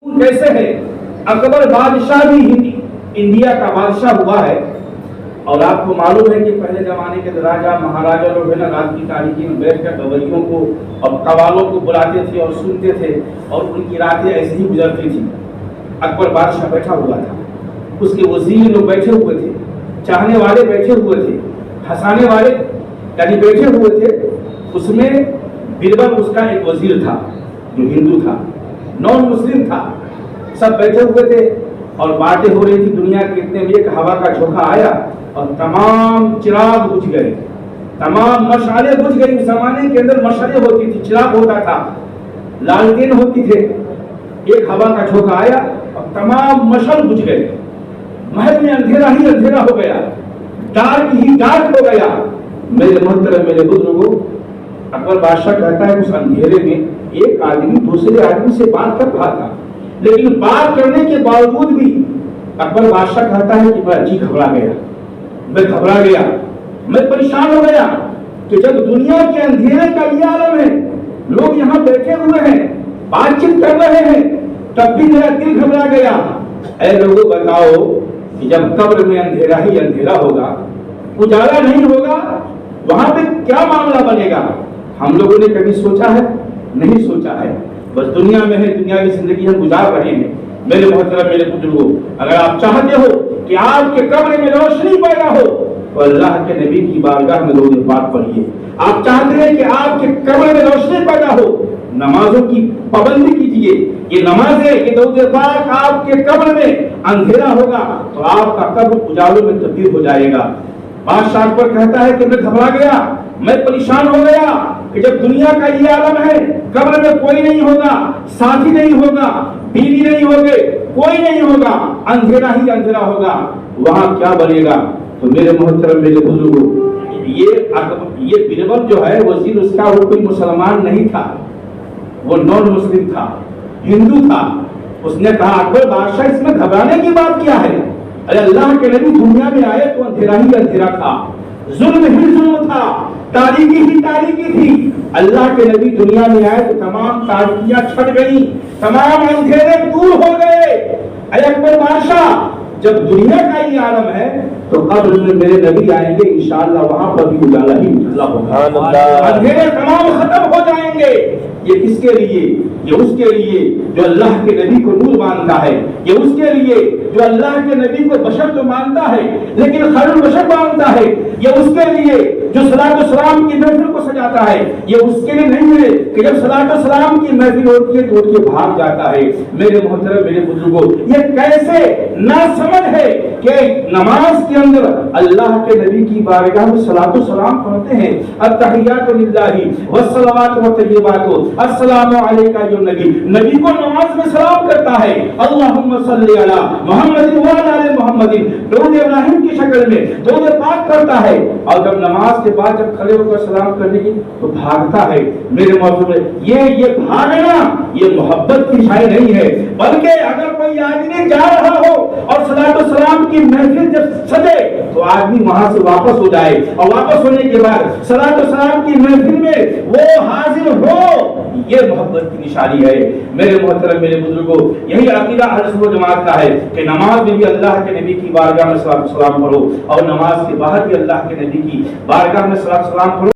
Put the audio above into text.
कैसे है? अकबर बादशाह भी इंडिया का बादशाह हुआ है। और आपको मालूम है कि पहले जमाने के राजा महाराजा लोग है ना, रात की तारीकी में बैठकर गवैयों को और कवालों को बुलाते थे और सुनते थे और उनकी रातें ऐसे ही गुजरती थी। अकबर बादशाह बैठा हुआ था, उसके वजीर लोग बैठे हुए थे, चाहने वाले बैठे हुए थे, हंसाने वाले यानी बैठे हुए थे। उसमें बीरबल उसका एक वजीर था जो हिंदू था, नॉन मुस्लिम था। सब बैठे हुए थे और बातें हो रही थी दुनिया के। इतने में एक हवा का झोंका आया और तमाम चिराग बुझ गए, तमाम मशाले बुझ गई। उस जमाने के अंदर मशाले होती थी, चिराग होता था, लालटेन होती थे। एक हवा का झोंका आया और तमाम मशाल बुझ गए। महल में अंधेरा ही अंधेरा हो गया, डार्क ही डार्क हो गया। मेरे मोहतरम, मेरे बुजुर्गों, अकबर बादशाह कहता है उस अंधेरे में एक आदमी दूसरे आदमी से बात कर रहा था, लेकिन बात करने के बावजूद भी अकबर बादशाह कहता है कि मैं जी घबरा गया, मैं घबरा गया, मैं परेशान हो गया कि जब दुनिया के अंधेरे का ये आलम है, लोग यहाँ बैठे हुए हैं, बातचीत कर रहे हैं, तब भी मेरा दिल घबरा गया। ऐ लोगों, बताओ कि जब कब्र में अंधेरा ही अंधेरा होगा, उजाला नहीं होगा, वहां पे क्या मामला बनेगा? हम लोगों ने कभी सोचा है? नहीं सोचा है। बस दुनिया में है, दुनिया की जिंदगी हम गुजार रहे हैं। मेरे मोहतरम, मेरे बुजुर्गों, अगर आप चाहते हो कि आपके कब्र में रोशनी पैदा हो तो अल्लाह के नबी की बारगाह में रोज़ पाक पढ़िए। आप चाहते हैं कि आपके कब्र में रोशनी पैदा हो, नमाजों की पाबंदी कीजिए। ये नमाजें, ये दरूद पाक आपके कब्र में अंधेरा होगा तो आपका कब्र उजालों में तब्दील हो जाएगा। बादशाह अकबर कहता है कि मैं घबरा गया, मैं परेशान हो गया कि जब दुनिया का ये आलम है, कब्र में कोई नहीं होगा, साथी नहीं होगा, बीवी नहीं होगे, कोई नहीं होगा, अंधेरा ही अंधेरा होगा, वहां क्या बनेगा? तो मेरे मोहतरम, मेरे बुजुर्गों, ये बीरबल जो है वजीर, उसका वो कोई मुसलमान नहीं था, वो नॉन मुस्लिम था, हिंदू था। उसने कहा अकबर बादशाह, इसमें घबराने की बात क्या है? अरे अल्लाह के नबी दुनिया में आए तो अंधेरा ही अंधेरा था, जुल्म ही जुल्म था, तारीकी ही तारीकी थी। अल्लाह के नबी दुनिया में आए तो तमाम तारीकियां छट गई, तमाम अंधेरे दूर हो गए। अरे अकबर बादशाह, जब दुनिया का ये आलम है तो कब्र में मेरे नबी आएंगे, इंशाअल्लाह वहां पर भी उजाला ही उजाला होगा, अंधेरे तमाम खत्म हो जाएंगे। ये किसके लिए? ये उसके लिए जो अल्लाह के नबी को नूर मानता है, ये उसके लिए जो अल्लाह के नबी को बशर तो मानता है लेकिन खैरुल बशर मानता है, ये उसके लिए जो सलात व सलाम की महफिल को सजाता है। ये उसके लिए नहीं है कि जब सलात व सलाम की महफिल होती है तो उठ के भाग जाता है। मेरे मोहतरम, मेरे बुजुर्गों, ये कैसे नासमझ है कि नमाज के अंदर अल्लाह के नबी की बारगाह में सलात व सलाम पढ़ते हैं, अत्तहियातु लिल्लाहि वस्सलावातु वत्तय्यिबातु अस्सलामु अलैका या नबी। नबी को नमाज में सलाम करता है, अल्लाहुम्मा सल्ली अला मुहम्मदिन व अला आलि मुहम्मदिन, दुरूद इब्राहिम की शक्ल में दुरूद पाक करता है। और जब नमाज के बाद जब खड़े होकर सलाम करने की तो भागता है। मेरे मौजूद में ये भागना ये मोहब्बत की शाई नहीं है, बल्कि अगर कोई आदमी जा रहा हो और सलात व सलाम की महफिल जब सजे तो आदमी वहां से वापस हो जाए और वापस होने के बाद सलात व सलाम की महफिल में वो हाजिर हो, ये मोहब्बत की निशानी है। मेरे मोहतरम, मेरे बुजुर्गों, यही अकीदा अहले सुन्नत जमात का है कि नमाज में भी अल्लाह के नबी की बारगाह में सलाम पढ़ो और नमाज के बाहर भी अल्लाह के नबी की बारगाह में सलाम पढ़ो।